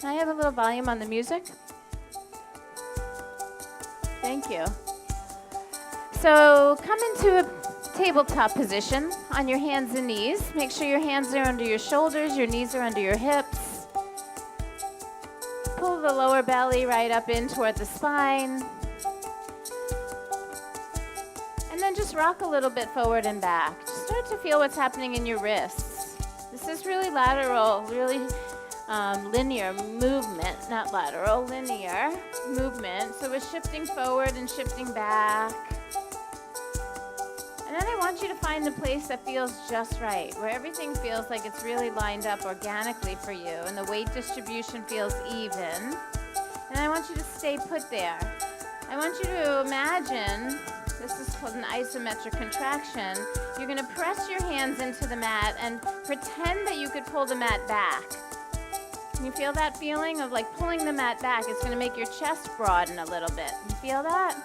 Can I have a little volume on the music? Thank you. So come into a tabletop position on your hands and knees. Make sure your hands are under your shoulders, your knees are under your hips. Pull the lower belly right up in toward the spine. And then just rock a little bit forward and back. Just start to feel what's happening in your wrists. This is really lateral, really linear movement, not lateral, linear movement. So we're shifting forward and shifting back. And then I want you to find the place that feels just right, where everything feels like it's really lined up organically for you and the weight distribution feels even. And I want you to stay put there. I want you to imagine, this is called an isometric contraction. You're going to press your hands into the mat and pretend that you could pull the mat back. Can you feel that feeling of like pulling the mat back? It's going to make your chest broaden a little bit. You feel that?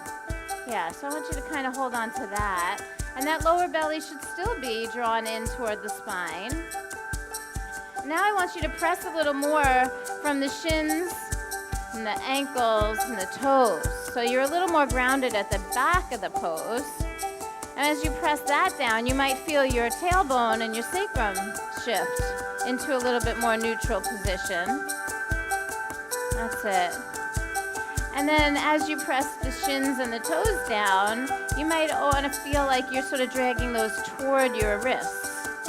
Yeah, so I want you to kind of hold on to that. And that lower belly should still be drawn in toward the spine. Now I want you to press a little more from the shins and the ankles and the toes. So you're a little more grounded at the back of the pose. And as you press that down, you might feel your tailbone and your sacrum shift into a little bit more neutral position. That's it. And then as you press the shins and the toes down, you might want to feel like you're sort of dragging those toward your wrists.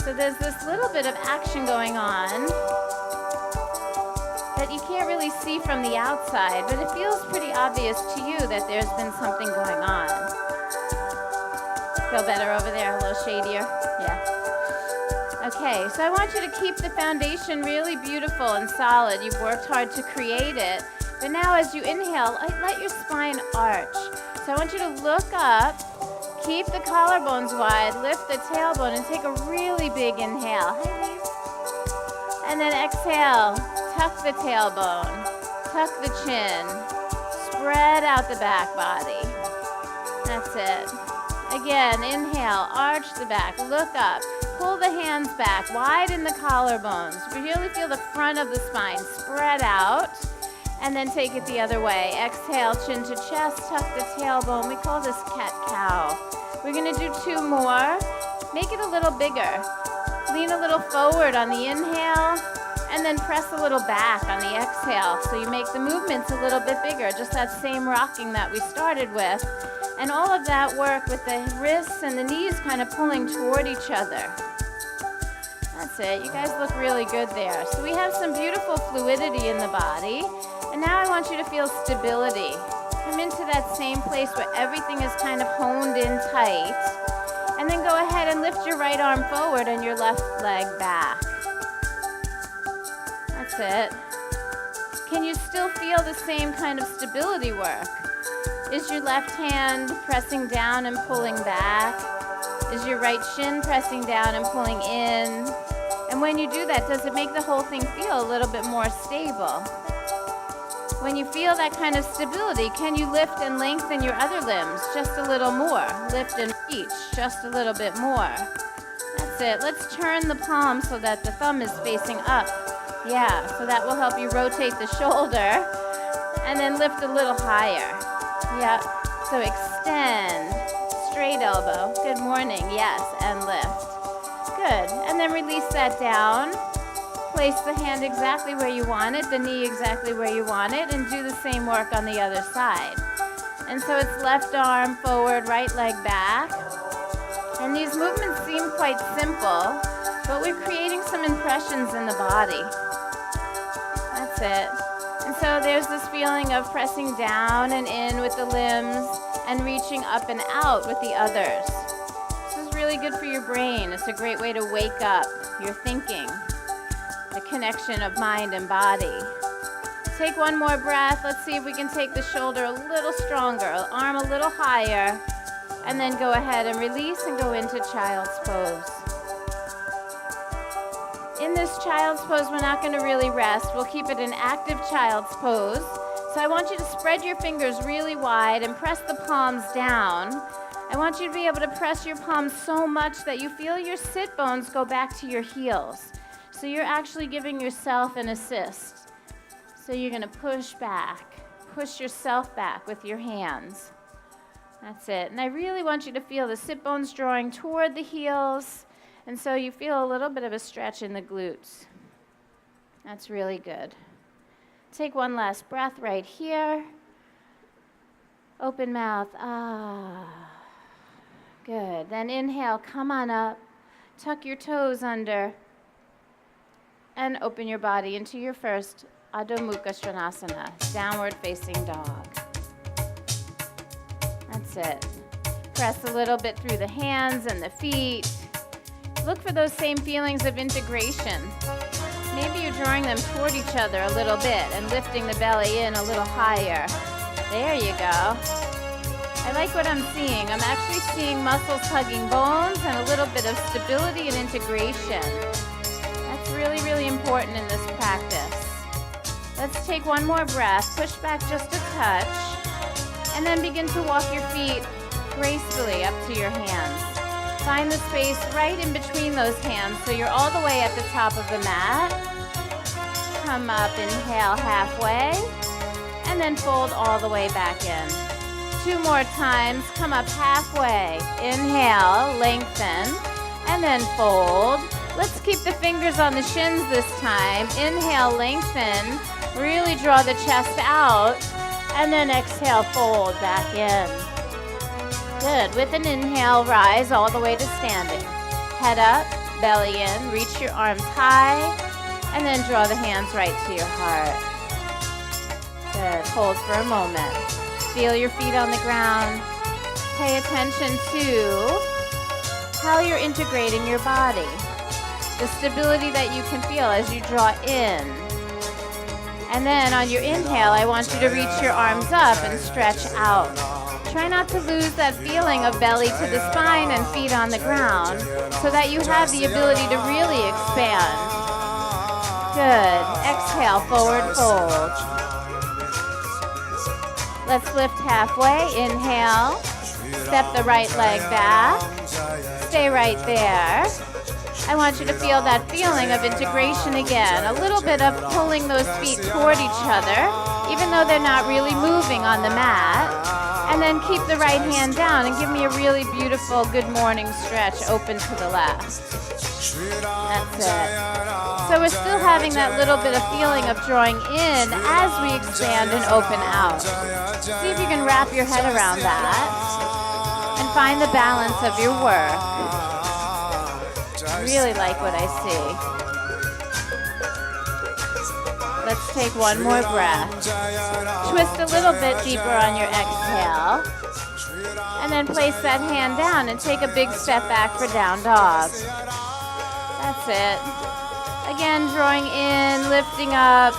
So there's this little bit of action going on that you can't really see from the outside, but it feels pretty obvious to you that there's been something going on. Feel better over there, a little shadier? Yeah. Okay, so I want you to keep the foundation really beautiful and solid. You've worked hard to create it. But now as you inhale, let your spine arch. So I want you to look up, keep the collarbones wide, lift the tailbone, and take a really big inhale. And then exhale, tuck the tailbone, tuck the chin, spread out the back body. That's it. Again, inhale, arch the back, look up, pull the hands back, widen the collarbones. Really feel the front of the spine spread out. And then take it the other way. Exhale, chin to chest, tuck the tailbone. We call this cat-cow. We're going to do 2 more. Make it a little bigger. Lean a little forward on the inhale, and then press a little back on the exhale. So you make the movements a little bit bigger, just that same rocking that we started with. And all of that work with the wrists and the knees kind of pulling toward each other. That's it. You guys look really good there. So we have some beautiful fluidity in the body. And now I want you to feel stability. Come into that same place where everything is kind of honed in tight. And then go ahead and lift your right arm forward and your left leg back. That's it. Can you still feel the same kind of stability work? Is your left hand pressing down and pulling back? Is your right shin pressing down and pulling in? And when you do that, does it make the whole thing feel a little bit more stable? When you feel that kind of stability, can you lift and lengthen your other limbs just a little more? Lift and reach just a little bit more. That's it. Let's turn the palm so that the thumb is facing up. Yeah, so that will help you rotate the shoulder. And then lift a little higher. Yeah, so extend. Straight elbow. Good morning. Yes, and lift. Good. And then release that down. Place the hand exactly where you want it, the knee exactly where you want it, and do the same work on the other side. And so it's left arm forward, right leg back. And these movements seem quite simple, but we're creating some impressions in the body. That's it. And so there's this feeling of pressing down and in with the limbs and reaching up and out with the others. This is really good for your brain. It's a great way to wake up your thinking. The connection of mind and body. Take one more breath. Let's see if we can take the shoulder a little stronger, arm a little higher, and then go ahead and release and go into child's pose. In this child's pose, we're not going to really rest. We'll keep it an active child's pose. So I want you to spread your fingers really wide and press the palms down. I want you to be able to press your palms so much that you feel your sit bones go back to your heels. So you're actually giving yourself an assist. So you're going to push back. Push yourself back with your hands. That's it. And I really want you to feel the sit bones drawing toward the heels. And so you feel a little bit of a stretch in the glutes. That's really good. Take one last breath right here. Open mouth. Ah. Good. Then inhale, come on up. Tuck your toes under. And open your body into your first Adho Mukha Svanasana, downward facing dog. That's it. Press a little bit through the hands and the feet. Look for those same feelings of integration. Maybe you're drawing them toward each other a little bit and lifting the belly in a little higher. There you go. I like what I'm seeing. I'm actually seeing muscles hugging bones and a little bit of stability and integration. That's really, really important in this practice. Let's take one more breath. Push back just a touch. And then begin to walk your feet gracefully up to your hands. Find the space right in between those hands so you're all the way at the top of the mat. Come up, inhale halfway, and then fold all the way back in. 2 more times, come up halfway. Inhale, lengthen, and then fold. Let's keep the fingers on the shins this time. Inhale, lengthen, really draw the chest out, and then exhale, fold back in. Good. With an inhale, rise all the way to standing. Head up, belly in, reach your arms high, and then draw the hands right to your heart. Good. Hold for a moment. Feel your feet on the ground. Pay attention to how you're integrating your body. The stability that you can feel as you draw in. And then on your inhale, I want you to reach your arms up and stretch out. Try not to lose that feeling of belly to the spine and feet on the ground so that you have the ability to really expand. Good. Exhale, forward fold. Let's lift halfway. Inhale. Step the right leg back. Stay right there. I want you to feel that feeling of integration again. A little bit of pulling those feet toward each other, even though they're not really moving on the mat. And then keep the right hand down and give me a really beautiful good morning stretch open to the left. That's it. So we're still having that little bit of feeling of drawing in as we expand and open out. See if you can wrap your head around that and find the balance of your work. I really like what I see. Let's take one more breath. Twist a little bit deeper on your exhale. And then place that hand down and take a big step back for down dog. That's it. Again, drawing in, lifting up.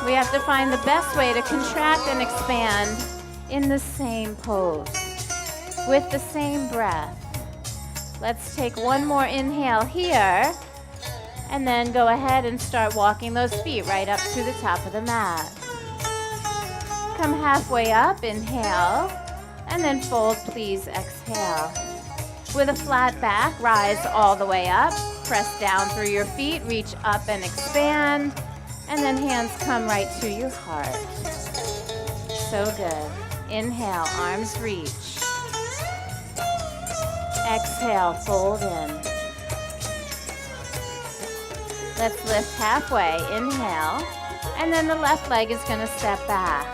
We have to find the best way to contract and expand in the same pose, with the same breath. Let's take one more inhale here, and then go ahead and start walking those feet right up to the top of the mat. Come halfway up, inhale, and then fold, please, exhale. With a flat back, rise all the way up, press down through your feet, reach up and expand, and then hands come right to your heart. So good. Inhale, arms reach. Exhale, fold in. Let's lift halfway. Inhale. And then the left leg is going to step back.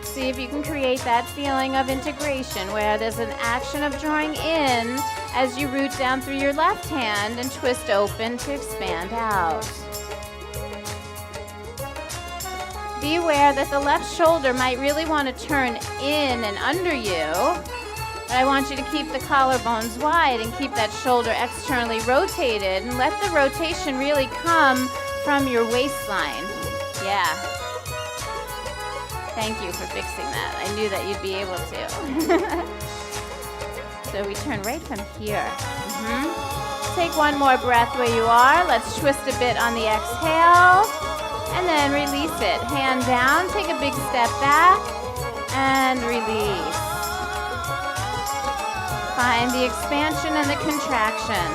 See if you can create that feeling of integration where there's an action of drawing in as you root down through your left hand and twist open to expand out. Be aware that the left shoulder might really want to turn in and under you. But I want you to keep the collarbones wide and keep that shoulder externally rotated and let the rotation really come from your waistline. Yeah. Thank you for fixing that. I knew that you'd be able to. So we turn right from here. Take one more breath where you are. Let's twist a bit on the exhale. And then release it. Hand down, take a big step back, and release. Find the expansion and the contraction.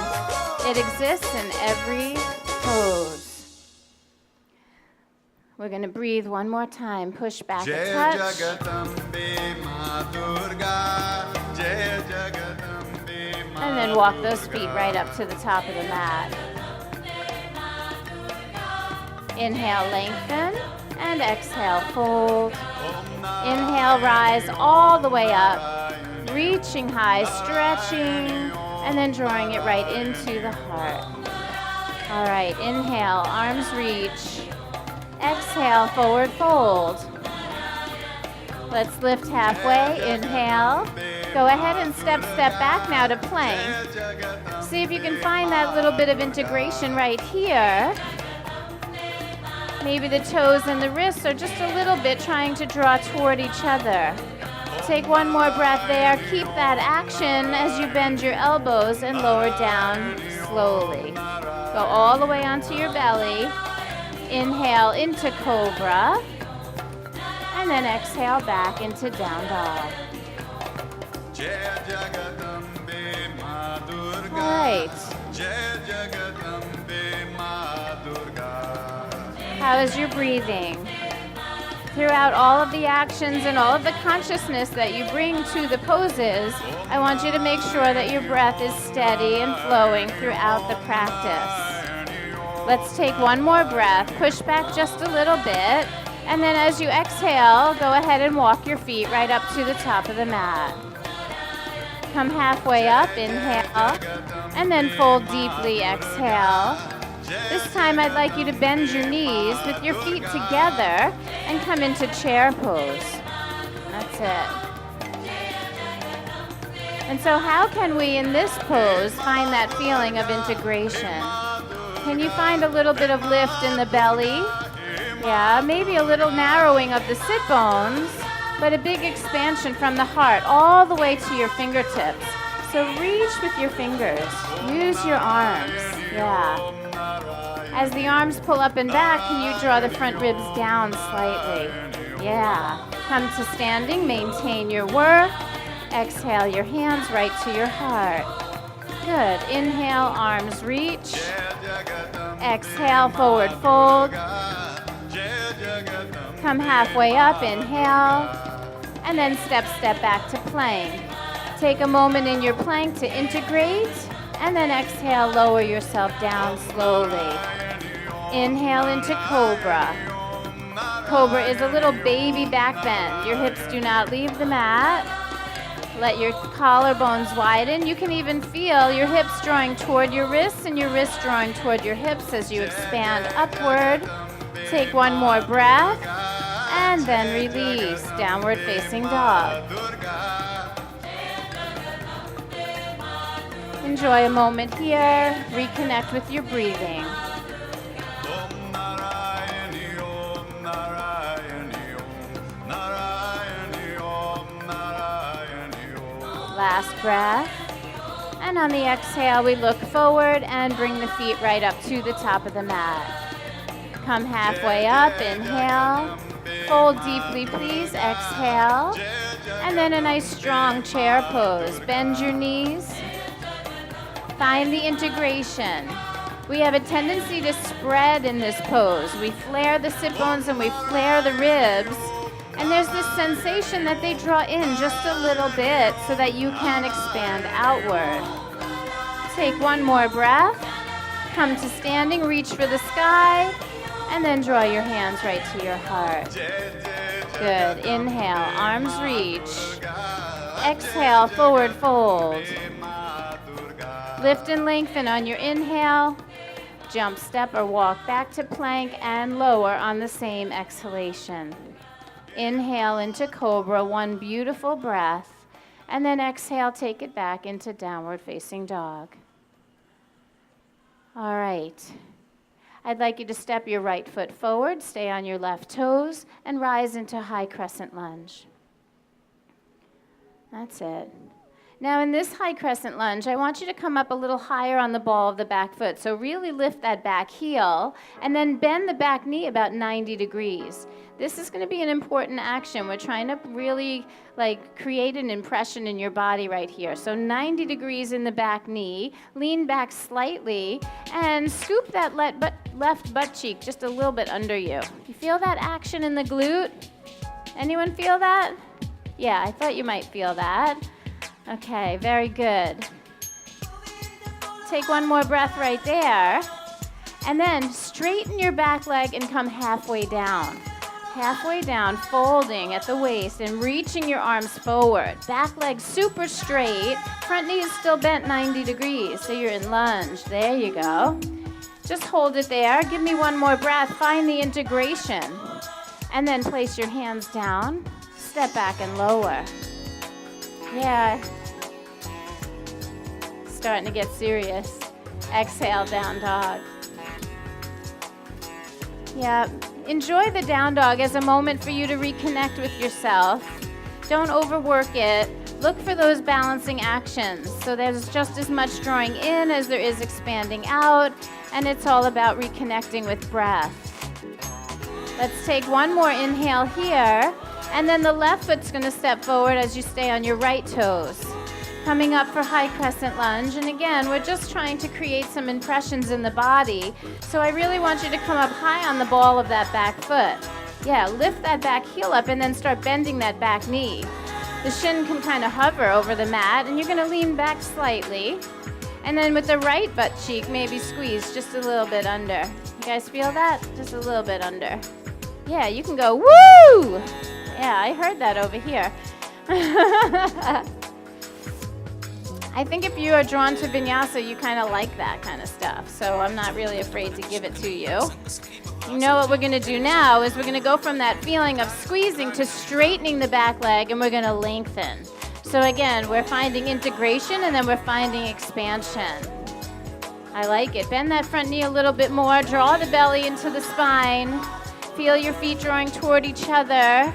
It exists in every pose. We're going to breathe one more time. Push back a Jai touch. Jagatambe Ma Durga, Jai Jagatambe Ma And then walk those feet right up to the top of the mat. Inhale, lengthen, and exhale, fold. Inhale, rise all the way up, reaching high, stretching, and then drawing it right into the heart. All right, inhale, arms reach. Exhale, forward fold. Let's lift halfway. Inhale. Go ahead and step back now to plank. See if you can find that little bit of integration right here. Maybe the toes and the wrists are just a little bit trying to draw toward each other. Take one more breath there. Keep that action as you bend your elbows and lower down slowly. Go all the way onto your belly. Inhale into cobra. And then exhale back into down dog. All right. How is your breathing? Throughout all of the actions and all of the consciousness that you bring to the poses, I want you to make sure that your breath is steady and flowing throughout the practice. Let's take one more breath. Push back just a little bit. And then as you exhale, go ahead and walk your feet right up to the top of the mat. Come halfway up, inhale, and then fold deeply, exhale. This time I'd like you to bend your knees with your feet together and come into chair pose. That's it. And so how can we in this pose find that feeling of integration? Can you find a little bit of lift in the belly? Yeah, maybe a little narrowing of the sit bones, but a big expansion from the heart all the way to your fingertips. So reach with your fingers. Use your arms. Yeah. As the arms pull up and back, can you draw the front ribs down slightly? Yeah. Come to standing. Maintain your work. Exhale your hands right to your heart. Good. Inhale, arms reach. Exhale, forward fold. Come halfway up, inhale, and then step back to plank. Take a moment in your plank to integrate, and then exhale, lower yourself down slowly. Inhale into cobra. Cobra is a little baby back bend. Your hips do not leave the mat. Let your collarbones widen. You can even feel your hips drawing toward your wrists and your wrists drawing toward your hips as you expand upward. Take one more breath, and then release, downward facing dog. Enjoy a moment here, reconnect with your breathing. Last breath, and on the exhale we look forward and bring the feet right up to the top of the mat. Come halfway up, inhale, fold deeply please, exhale, and then a nice strong chair pose. Bend your knees, find the integration. We have a tendency to spread in this pose. We flare the sit bones and we flare the ribs, and there's this sensation that they draw in just a little bit so that you can expand outward. Take one more breath, come to standing, reach for the sky, and then draw your hands right to your heart. Good. Inhale, arms reach. Exhale, forward fold. Lift and lengthen on your inhale. Jump, step, or walk back to plank and lower on the same exhalation. Inhale into cobra, one beautiful breath. And then exhale, take it back into downward facing dog. All right. I'd like you to step your right foot forward, stay on your left toes, and rise into high crescent lunge. That's it. Now in this high crescent lunge, I want you to come up a little higher on the ball of the back foot. So really lift that back heel and then bend the back knee about 90 degrees. This is going to be an important action. We're trying to really create an impression in your body right here. So 90 degrees in the back knee, lean back slightly, and scoop that left butt cheek just a little bit under you. You feel that action in the glute? Anyone feel that? Yeah, I thought you might feel that. Okay, very good. Take one more breath right there. And then straighten your back leg and come halfway down. Halfway down, folding at the waist and reaching your arms forward. Back leg super straight. Front knee is still bent 90 degrees, so you're in lunge. There you go. Just hold it there. Give me one more breath. Find the integration. And then place your hands down. Step back and lower. Yeah. Starting to get serious. Exhale, down dog. Yeah. Enjoy the down dog as a moment for you to reconnect with yourself. Don't overwork it. Look for those balancing actions. So there's just as much drawing in as there is expanding out, and it's all about reconnecting with breath. Let's take one more inhale here, and then the left foot's going to step forward as you stay on your right toes. Coming up for high crescent lunge, and again, we're just trying to create some impressions in the body, so I really want you to come up high on the ball of that back foot. Yeah, lift that back heel up and then start bending that back knee. The shin can kind of hover over the mat, and you're going to lean back slightly, and then with the right butt cheek, maybe squeeze just a little bit under. You guys feel that? Just a little bit under. Yeah, you can go, woo! Yeah, I heard that over here. I think if you are drawn to Vinyasa, you kind of like that kind of stuff. So I'm not really afraid to give it to you. You know what we're going to do now is we're going to go from that feeling of squeezing to straightening the back leg, and we're going to lengthen. So again, we're finding integration, and then we're finding expansion. I like it. Bend that front knee a little bit more. Draw the belly into the spine. Feel your feet drawing toward each other.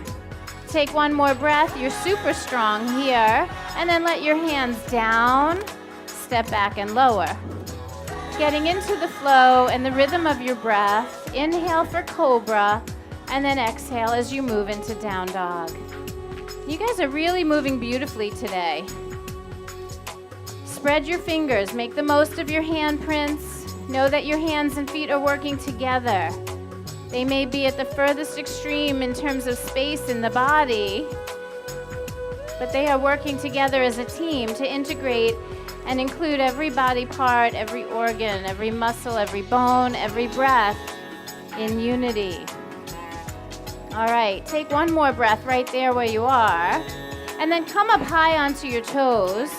Take one more breath. You're super strong here. And then let your hands down, step back and lower. Getting into the flow and the rhythm of your breath. Inhale for cobra, and then exhale as you move into down dog. You guys are really moving beautifully today. Spread your fingers. Make the most of your handprints. Know that your hands and feet are working together. They may be at the furthest extreme in terms of space in the body, but they are working together as a team to integrate and include every body part, every organ, every muscle, every bone, every breath in unity. All right, take one more breath right there where you are, and then come up high onto your toes,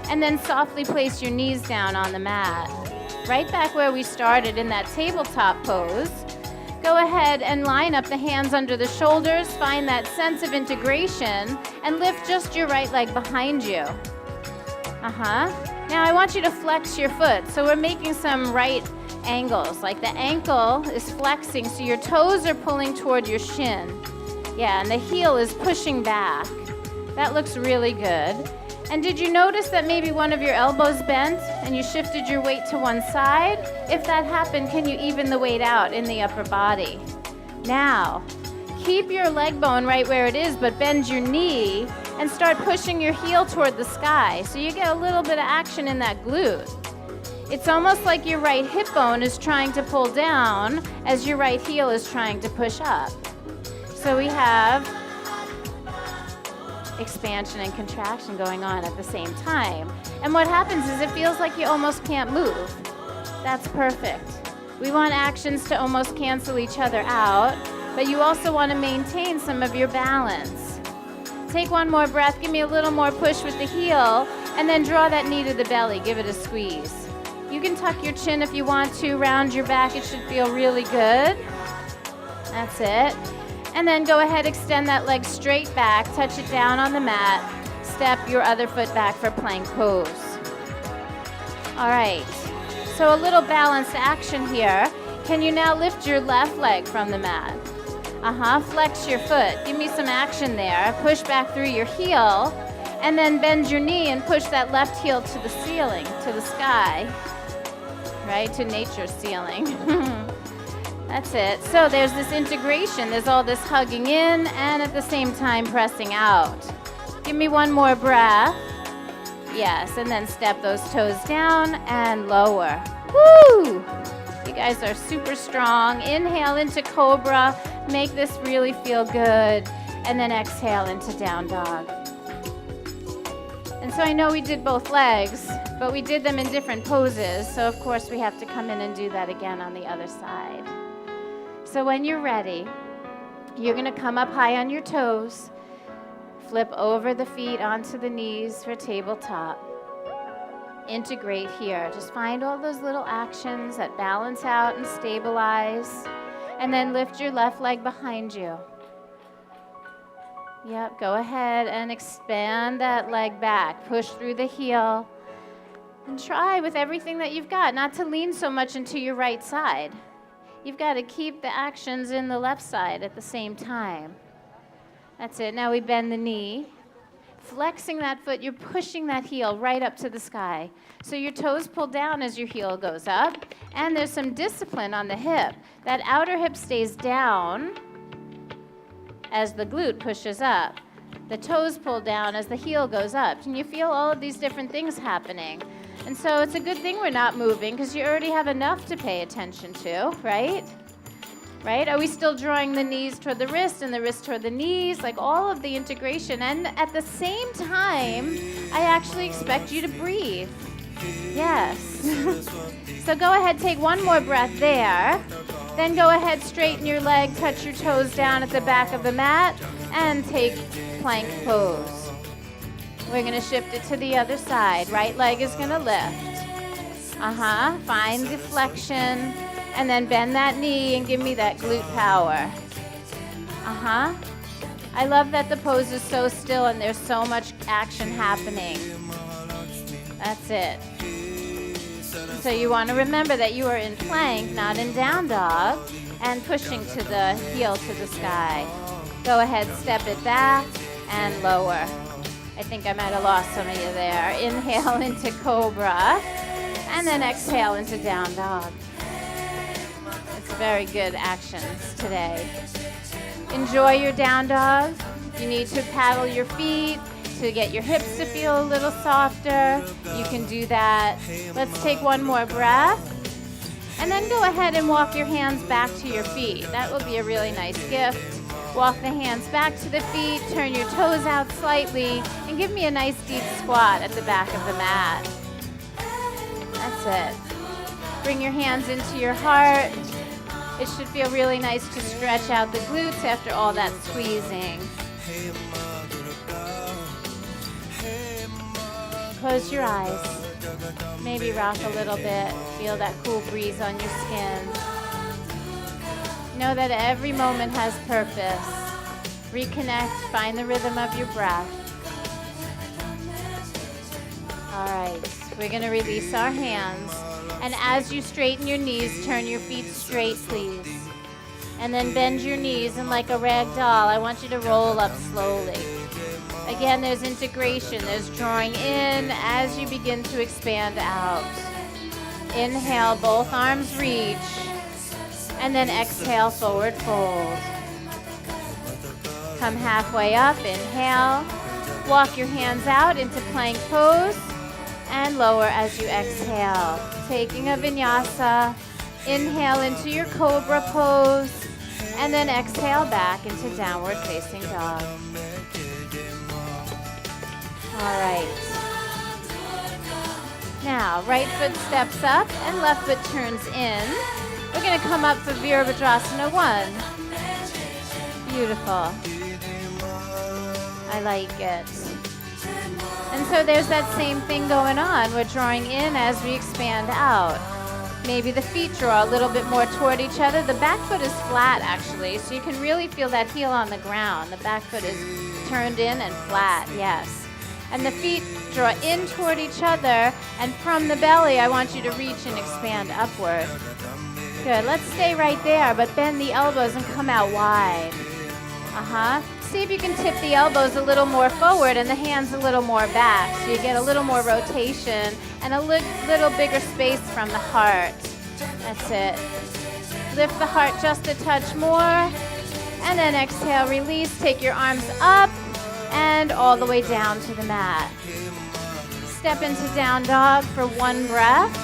and then softly place your knees down on the mat. Right back where we started in that tabletop pose. Go ahead and line up the hands under the shoulders, find that sense of integration, and lift just your right leg behind you. Now I want you to flex your foot. So we're making some right angles, like the ankle is flexing, so your toes are pulling toward your shin. Yeah, and the heel is pushing back. That looks really good. And did you notice that maybe one of your elbows bent and you shifted your weight to one side? If that happened, can you even the weight out in the upper body? Now, keep your leg bone right where it is, but bend your knee and start pushing your heel toward the sky. So you get a little bit of action in that glute. It's almost like your right hip bone is trying to pull down as your right heel is trying to push up. So we have expansion and contraction going on at the same time. And what happens is it feels like you almost can't move. That's perfect. We want actions to almost cancel each other out, but you also want to maintain some of your balance. Take one more breath, give me a little more push with the heel, and then draw that knee to the belly, give it a squeeze. You can tuck your chin if you want to, round your back, it should feel really good. That's it. And then go ahead, extend that leg straight back, touch it down on the mat, step your other foot back for plank pose. All right, so a little balanced action here. Can you now lift your left leg from the mat? Flex your foot. Give me some action there. Push back through your heel. And then bend your knee and push that left heel to the ceiling, to the sky, right? To nature's ceiling. That's it. So there's this integration. There's all this hugging in and at the same time pressing out. Give me one more breath. Yes, and then step those toes down and lower. Woo! You guys are super strong. Inhale into cobra. Make this really feel good. And then exhale into down dog. And so I know we did both legs, but we did them in different poses. So of course we have to come in and do that again on the other side. So when you're ready, you're going to come up high on your toes. Flip over the feet onto the knees for tabletop. Integrate here. Just find all those little actions that balance out and stabilize. And then lift your left leg behind you. Yep, go ahead and expand that leg back. Push through the heel. And try with everything that you've got not to lean so much into your right side. You've got to keep the actions in the left side at the same time. That's it. Now we bend the knee. Flexing that foot, you're pushing that heel right up to the sky. So your toes pull down as your heel goes up. And there's some discipline on the hip. That outer hip stays down as the glute pushes up. The toes pull down as the heel goes up. And you feel all of these different things happening. And so it's a good thing we're not moving because you already have enough to pay attention to, right? Right? Are we still drawing the knees toward the wrist and the wrist toward the knees? Like all of the integration. And at the same time, I actually expect you to breathe. Yes. So go ahead, take one more breath there. Then go ahead, straighten your leg, touch your toes down at the back of the mat, and take plank pose. We're going to shift it to the other side. Right leg is going to lift. Find the flexion. And then bend that knee and give me that glute power. I love that the pose is so still and there's so much action happening. That's it. So you want to remember that you are in plank, not in down dog, and pushing to the heel to the sky. Go ahead, step it back and lower. I think I might have lost some of you there. Inhale into cobra, and then exhale into down dog. It's very good actions today. Enjoy your down dog. You need to paddle your feet to get your hips to feel a little softer. You can do that. Let's take one more breath. And then go ahead and walk your hands back to your feet. That will be a really nice gift. Walk the hands back to the feet, turn your toes out slightly, and give me a nice deep squat at the back of the mat. That's it. Bring your hands into your heart. It should feel really nice to stretch out the glutes after all that squeezing. Close your eyes. Maybe rock a little bit. Feel that cool breeze on your skin. Know that every moment has purpose. Reconnect, find the rhythm of your breath. All right, we're going to release our hands. And as you straighten your knees, turn your feet straight, please. And then bend your knees, and like a rag doll, I want you to roll up slowly. Again, there's integration. There's drawing in as you begin to expand out. Inhale, both arms reach. And then exhale, forward fold. Come halfway up, inhale. Walk your hands out into plank pose. And lower as you exhale. Taking a vinyasa. Inhale into your cobra pose. And then exhale back into downward facing dog. All right. Now, right foot steps up and left foot turns in. We're going to come up for Virabhadrasana 1. Beautiful. I like it. And so there's that same thing going on. We're drawing in as we expand out. Maybe the feet draw a little bit more toward each other. The back foot is flat, actually, so you can really feel that heel on the ground. The back foot is turned in and flat, yes. And the feet draw in toward each other, and from the belly, I want you to reach and expand upward. Good. Let's stay right there, but bend the elbows and come out wide. See if you can tip the elbows a little more forward and the hands a little more back, so you get a little more rotation and a little bigger space from the heart. That's it. Lift the heart just a touch more, and then exhale, release. Take your arms up and all the way down to the mat. Step into down dog for one breath,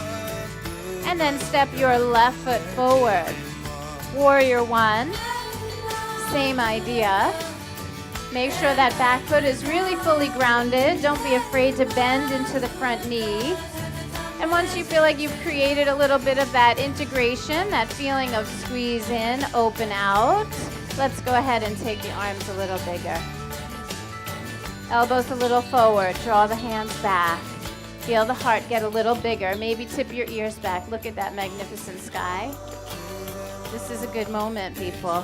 and then step your left foot forward. Warrior one, same idea. Make sure that back foot is really fully grounded. Don't be afraid to bend into the front knee. And once you feel like you've created a little bit of that integration, that feeling of squeeze in, open out, let's go ahead and take the arms a little bigger. Elbows a little forward, draw the hands back. Feel the heart get a little bigger. Maybe tip your ears back. Look at that magnificent sky. This is a good moment, people.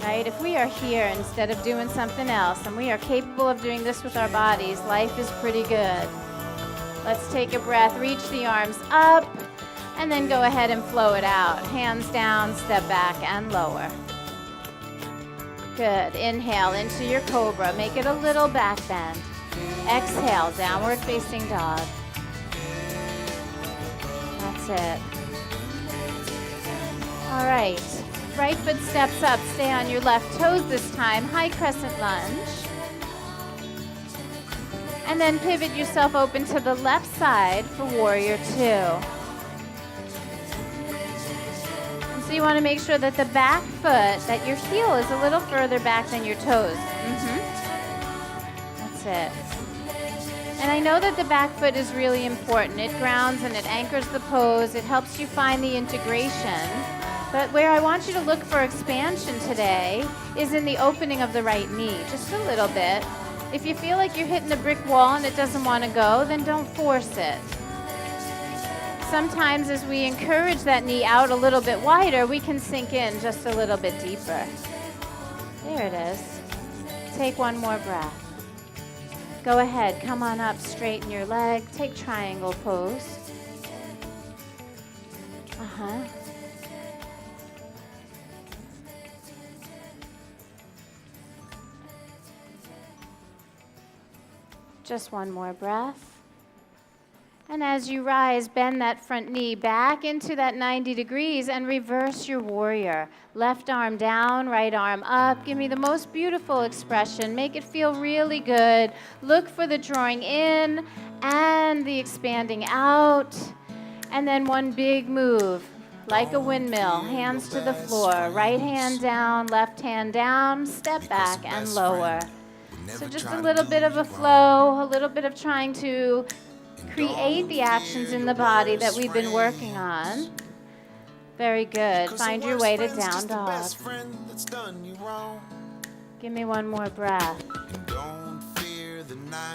Right? If we are here instead of doing something else, and we are capable of doing this with our bodies, life is pretty good. Let's take a breath, reach the arms up, and then go ahead and flow it out. Hands down, step back, and lower. Good. Inhale into your cobra. Make it a little back bend. Exhale, downward facing dog. That's it. All right. Right foot steps up. Stay on your left toes this time. High crescent lunge. And then pivot yourself open to the left side for warrior two. And so you want to make sure that the back foot, that your heel is a little further back than your toes. That's it. And I know that the back foot is really important. It grounds and it anchors the pose. It helps you find the integration. But where I want you to look for expansion today is in the opening of the right knee, just a little bit. If you feel like you're hitting a brick wall and it doesn't want to go, then don't force it. Sometimes as we encourage that knee out a little bit wider, we can sink in just a little bit deeper. There it is. Take one more breath. Go ahead, come on up, straighten your leg, take triangle pose. Just one more breath. And as you rise, bend that front knee back into that 90 degrees and reverse your warrior. Left arm down, right arm up. Give me the most beautiful expression. Make it feel really good. Look for the drawing in and the expanding out. And then one big move, like a windmill. Hands to the floor. Right hand down, left hand down. Step back and lower. So just a little bit of a flow, a little bit of trying to create the actions in the body that we've been working on. Very good. Find your way to down dog. Give me one more breath.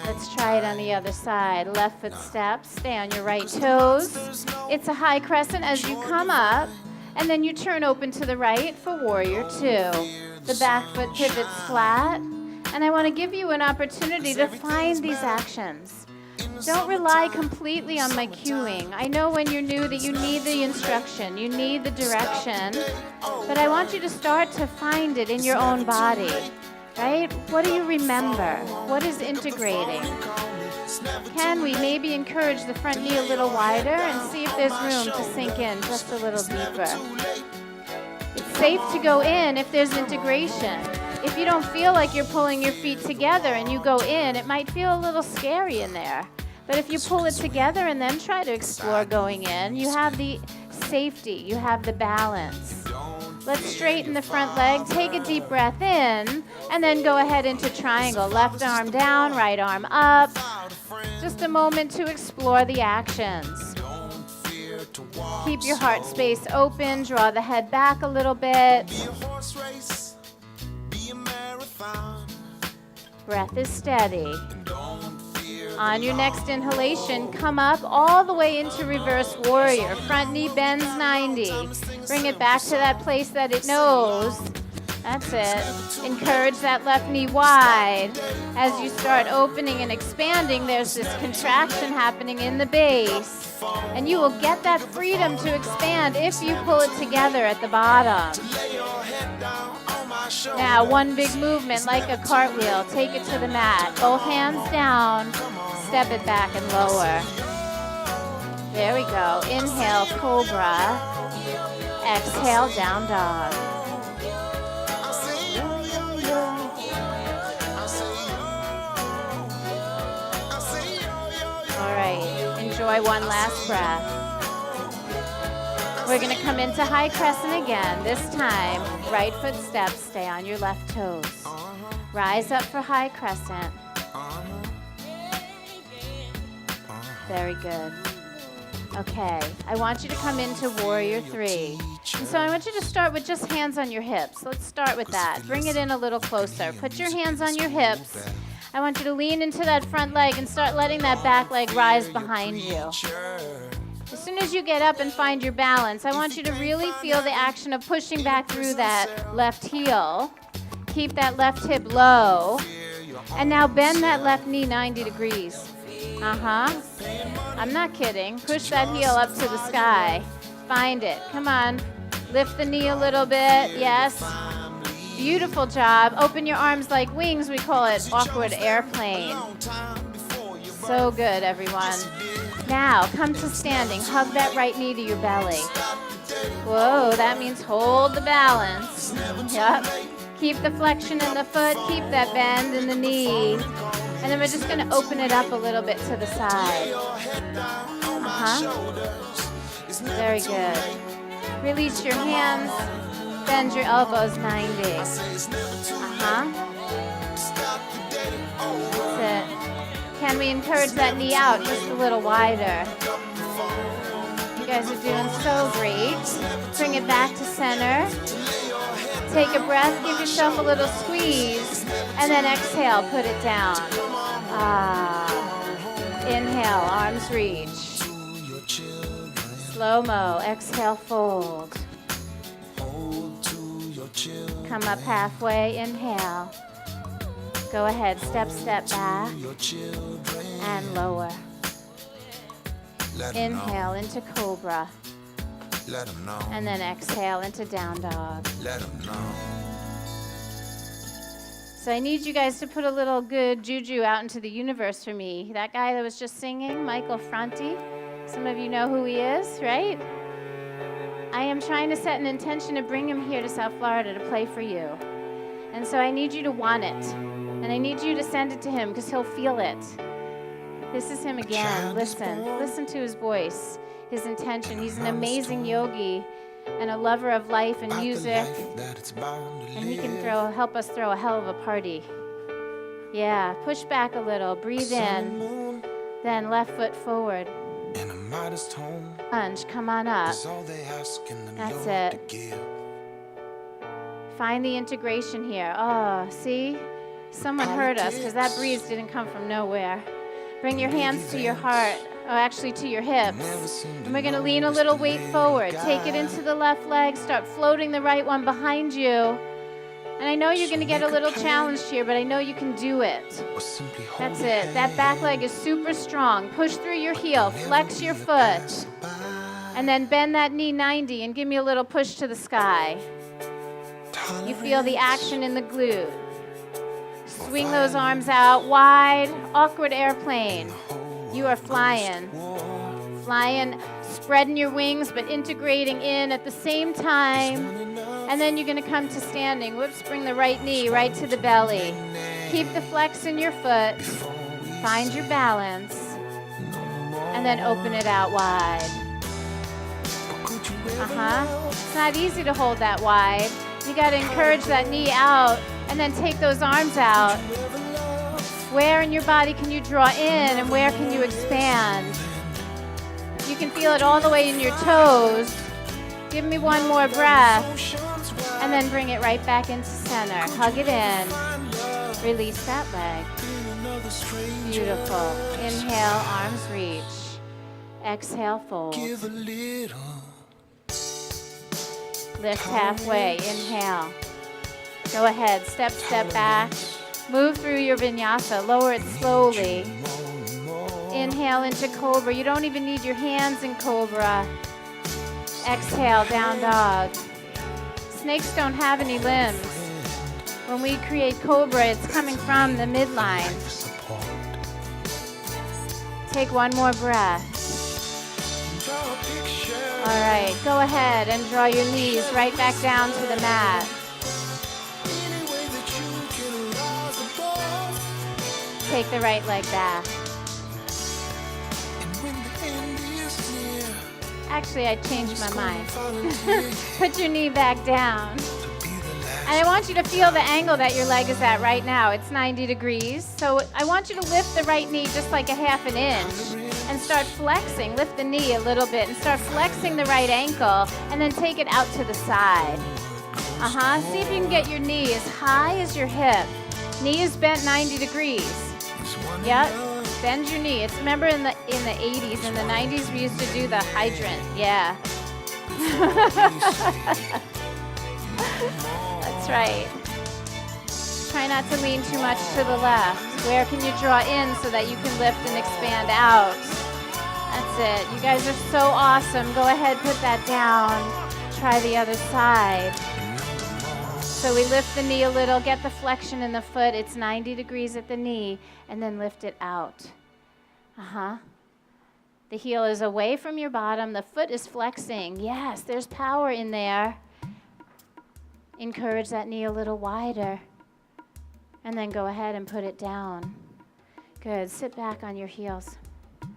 Let's try it on the other side. Left foot step. Stay on your right toes. It's a high crescent as you come up, and then you turn open to the right for warrior two. The back foot pivots flat. And I want to give you an opportunity to find these actions. Don't rely completely on my cueing. I know when you're new that you need the instruction, you need the direction, but I want you to start to find it in your own body, right? What do you remember? What is integrating? Can we maybe encourage the front knee a little wider and see if there's room to sink in just a little deeper? It's safe to go in if there's integration. If you don't feel like you're pulling your feet together and you go in, it might feel a little scary in there. But if you pull it together and then try to explore going in, you have the safety, you have the balance. Let's straighten the front leg, take a deep breath in, and then go ahead into triangle. Left arm down, right arm up. Just a moment to explore the actions. Keep your heart space open, draw the head back a little bit. Breath is steady. On your next inhalation, come up all the way into reverse warrior. Front knee bends 90. Bring it back to that place that it knows. That's it. Encourage that left knee wide. As you start opening and expanding, there's this contraction happening in the base. And you will get that freedom to expand if you pull it together at the bottom. Now, one big movement like a cartwheel. Take it to the mat. Both hands down. Step it back and lower. There we go. Inhale, cobra. Exhale, down dog. All right. Enjoy one last breath. We're going to come into high crescent again. This time, right foot steps, stay on your left toes. Rise up for high crescent. Very good. Okay, I want you to come into warrior three. And so I want you to start with just hands on your hips. Let's start with that. Bring it in a little closer. Put your hands on your hips. I want you to lean into that front leg and start letting that back leg rise behind you. As soon as you get up and find your balance, I want you to really feel the action of pushing back through that left heel. Keep that left hip low. And now bend that left knee 90 degrees. I'm not kidding. Push that heel up to the sky. Find it. Come on. Lift the knee a little bit. Yes. Beautiful job. Open your arms like wings. We call it awkward airplane. So good, everyone. Now, come to standing. Hug that right knee to your belly. Whoa, that means hold the balance. Yep. Keep the flexion in the foot. Keep that bend in the knee. And then we're just going to open it up a little bit to the side. Very good. Release your hands. Bend your elbows 90. That's it. Can we encourage that knee out just a little wider? You guys are doing so great. Bring it back to center. Take a breath, give yourself a little squeeze, and then exhale, put it down. Inhale, arms reach. Slow-mo, exhale, fold. Come up halfway, inhale. Go ahead, step back, and lower. Inhale into cobra. And then exhale into down dog. So I need you guys to put a little good juju out into the universe for me. That guy that was just singing, Michael Franti, some of you know who he is, right? I am trying to set an intention to bring him here to South Florida to play for you. And so I need you to want it. And I need you to send it to him because he'll feel it. This is him again. Listen to his voice, his intention. He's an amazing yogi and a lover of life and music. And he can help us throw a hell of a party. Yeah, push back a little, breathe in, then left foot forward. Lunge, come on up. That's it. Find the integration here. Oh, see? Someone heard us because that breeze didn't come from nowhere. Bring your hands to your heart, actually to your hips. And we're going to lean a little weight forward. Take it into the left leg. Start floating the right one behind you. And I know you're going to get a little challenged here, but I know you can do it. That's it. That back leg is super strong. Push through your heel. Flex your foot. And then bend that knee 90 and give me a little push to the sky. You feel the action in the glute. Swing those arms out wide. Awkward airplane. You are flying. Flying, spreading your wings, but integrating in at the same time. And then you're going to come to standing. Whoops, bring the right knee right to the belly. Keep the flex in your foot. Find your balance. And then open it out wide. It's not easy to hold that wide. You got to encourage that knee out and then take those arms out. Where in your body can you draw in and where can you expand? You can feel it all the way in your toes. Give me one more breath. And then bring it right back into center. Hug it in. Release that leg. Beautiful. Inhale, arms reach. Exhale, fold. Lift halfway. Inhale. Go ahead. Step back. Move through your vinyasa. Lower it slowly. Inhale into cobra. You don't even need your hands in cobra. Exhale, down dog. Snakes don't have any limbs. When we create cobra, it's coming from the midline. Take one more breath. All right, go ahead and draw your knees right back down to the mat. Take the right leg back. Actually, I changed my mind. Put your knee back down. And I want you to feel the angle that your leg is at right now. It's 90 degrees. So I want you to lift the right knee just like a half an inch and start flexing. Lift the knee a little bit and start flexing the right ankle and then take it out to the side. See if you can get your knee as high as your hip. Knee is bent 90 degrees. Yep. Bend your knee. It's, remember in the 80s, in the 90s, we used to do the hydrant. Yeah. That's right. Try not to lean too much to the left. Where can you draw in so that you can lift and expand out? That's it. You guys are so awesome. Go ahead, put that down. Try the other side. So we lift the knee a little, get the flexion in the foot. It's 90 degrees at the knee, and then lift it out. The heel is away from your bottom. The foot is flexing. Yes, there's power in there. Encourage that knee a little wider. And then go ahead and put it down. Good. Sit back on your heels. I'm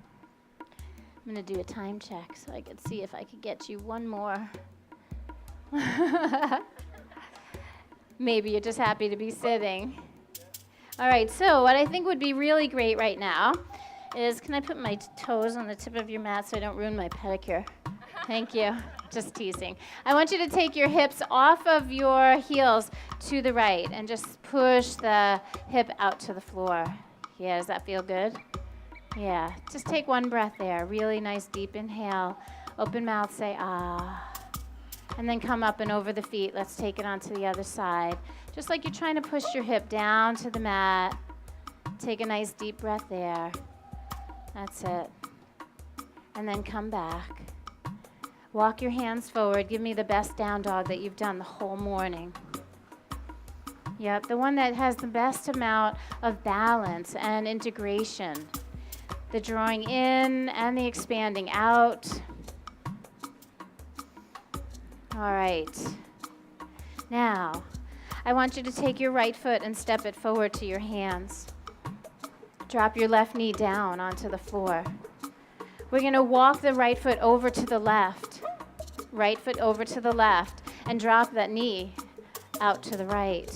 going to do a time check so I can see if I can get you one more. Maybe you're just happy to be sitting. All right, so what I think would be really great right now is, can I put my toes on the tip of your mat so I don't ruin my pedicure? Thank you. Just teasing. I want you to take your hips off of your heels to the right and just push the hip out to the floor. Yeah, does that feel good? Yeah, just take one breath there. Really nice deep inhale. Open mouth, say ah. And then come up and over the feet. Let's take it onto the other side. Just like you're trying to push your hip down to the mat. Take a nice deep breath there. That's it. And then come back. Walk your hands forward. Give me the best down dog that you've done the whole morning. Yep, the one that has the best amount of balance and integration. The drawing in and the expanding out. All right. Now, I want you to take your right foot and step it forward to your hands. Drop your left knee down onto the floor. We're going to walk the right foot over to the left. Right foot over to the left. And drop that knee out to the right.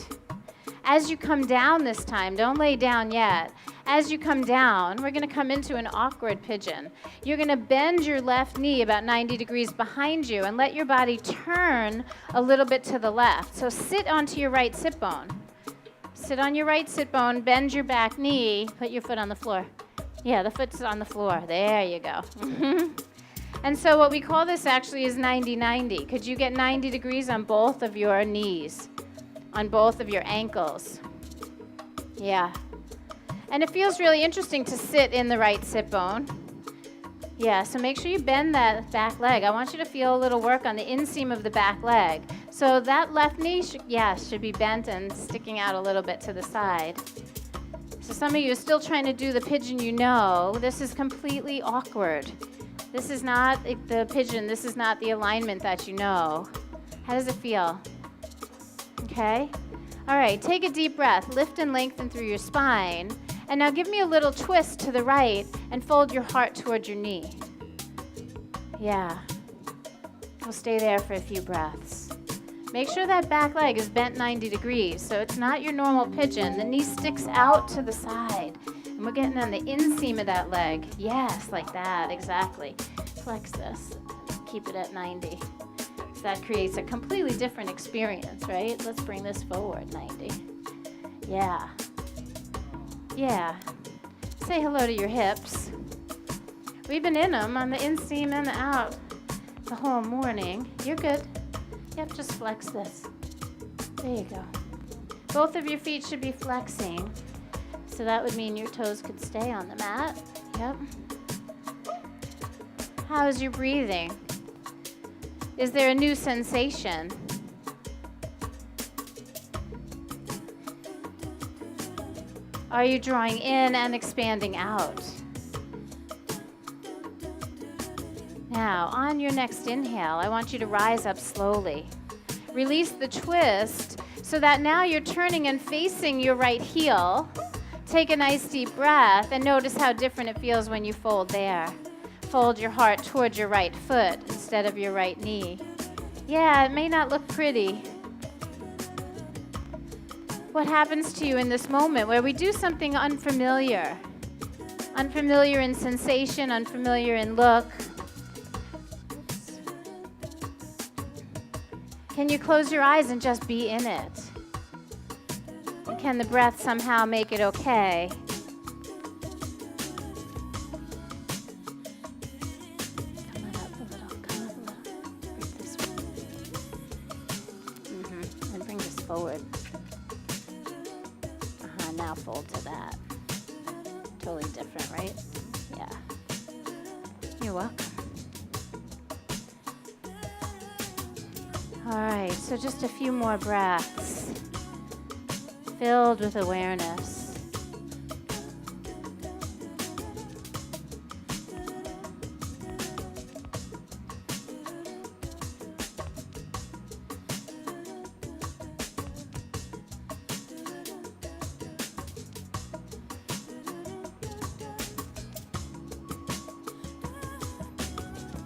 As you come down this time, don't lay down yet. As you come down, we're going to come into an awkward pigeon. You're going to bend your left knee about 90 degrees behind you and let your body turn a little bit to the left. So sit onto your right sit bone. Sit on your right sit bone, bend your back knee, put your foot on the floor. Yeah, the foot's on the floor. There you go. And so what we call this actually is 90-90. Could you get 90 degrees on both of your knees, on both of your ankles? Yeah. And it feels really interesting to sit in the right sit bone. Yeah, so make sure you bend that back leg. I want you to feel a little work on the inseam of the back leg. So that left knee, should be bent and sticking out a little bit to the side. So some of you are still trying to do the pigeon you know. This is completely awkward. This is not the pigeon. This is not the alignment that you know. How does it feel? Okay? All right, take a deep breath. Lift and lengthen through your spine. And now give me a little twist to the right and fold your heart towards your knee. Yeah. We'll stay there for a few breaths. Make sure that back leg is bent 90 degrees, so it's not your normal pigeon. The knee sticks out to the side. And we're getting on the inseam of that leg. Yes, like that, exactly. Flex this. Keep it at 90. So that creates a completely different experience, right? Let's bring this forward, 90. Yeah. Yeah. Say hello to your hips. We've been in them on the inseam and the out the whole morning. You're good. Yep, just flex this. There you go. Both of your feet should be flexing. So that would mean your toes could stay on the mat. Yep. How is your breathing? Is there a new sensation? Are you drawing in and expanding out? Now, on your next inhale, I want you to rise up slowly. Release the twist so that now you're turning and facing your right heel. Take a nice deep breath and notice how different it feels when you fold there. Fold your heart towards your right foot instead of your right knee. Yeah, it may not look pretty. What happens to you in this moment where we do something unfamiliar? Unfamiliar in sensation, unfamiliar in look. Can you close your eyes and just be in it? And can the breath somehow make it okay? Come on up a little, come up a little. Breathe this way. And bring this forward. Now fold to that. Totally different, right? Yeah. You're welcome. All right, so just a few more breaths, filled with awareness.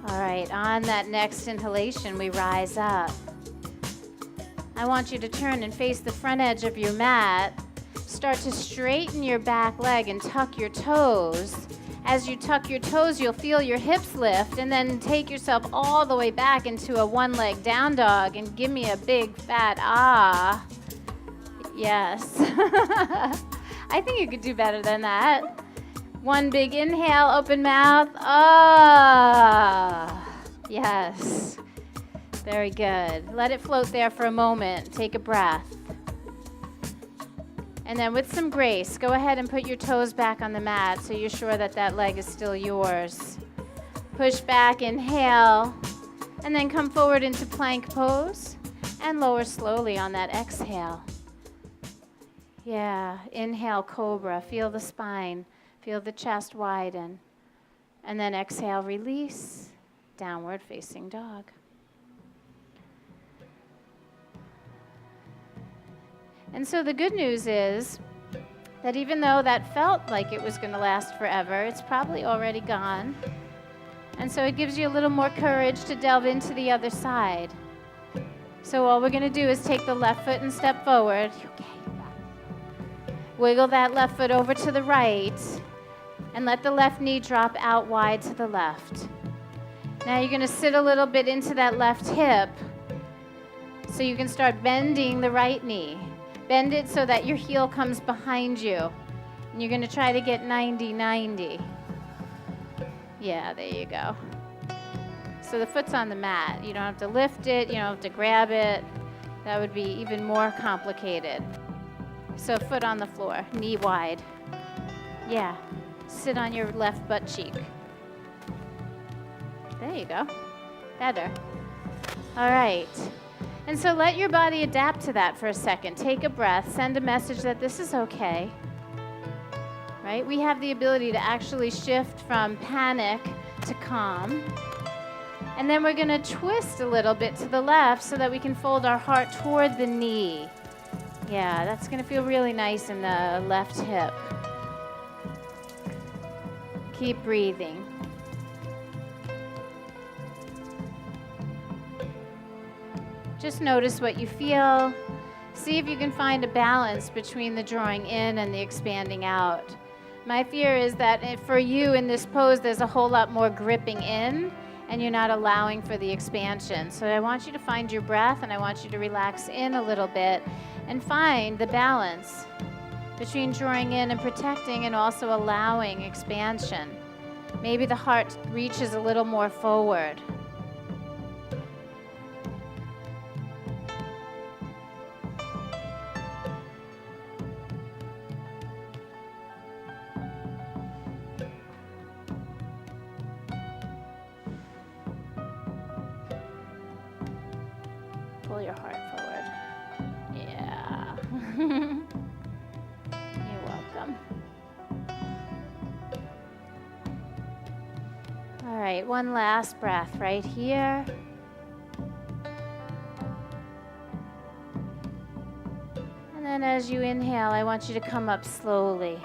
All right, on that next inhalation, we rise up. I want you to turn and face the front edge of your mat. Start to straighten your back leg and tuck your toes. As you tuck your toes, you'll feel your hips lift, and then take yourself all the way back into a one-leg down dog and give me a big fat ah. Yes. I think you could do better than that. One big inhale, open mouth. Ah. Yes. Very good. Let it float there for a moment. Take a breath. And then with some grace, go ahead and put your toes back on the mat so you're sure that that leg is still yours. Push back, inhale, and then come forward into plank pose and lower slowly on that exhale. Yeah, inhale, cobra. Feel the spine. Feel the chest widen. And then exhale, release, downward facing dog. And so the good news is that even though that felt like it was going to last forever, it's probably already gone. And so it gives you a little more courage to delve into the other side. So all we're going to do is take the left foot and step forward. Okay. Wiggle that left foot over to the right and let the left knee drop out wide to the left. Now you're going to sit a little bit into that left hip so you can start bending the right knee. Bend it so that your heel comes behind you. And you're going to try to get 90-90. Yeah, there you go. So the foot's on the mat. You don't have to lift it. You don't have to grab it. That would be even more complicated. So foot on the floor, knee wide. Yeah. Sit on your left butt cheek. There you go. Better. All right. And so let your body adapt to that for a second. Take a breath. Send a message that this is okay. Right? We have the ability to actually shift from panic to calm. And then we're going to twist a little bit to the left so that we can fold our heart toward the knee. Yeah, that's going to feel really nice in the left hip. Keep breathing. Just notice what you feel. See if you can find a balance between the drawing in and the expanding out. My fear is that for you in this pose, there's a whole lot more gripping in, and you're not allowing for the expansion. So I want you to find your breath, and I want you to relax in a little bit and find the balance between drawing in and protecting and also allowing expansion. Maybe the heart reaches a little more forward. Pull your heart forward. Yeah. You're welcome. right, one last breath right here. And then as you inhale, I want you to come up slowly.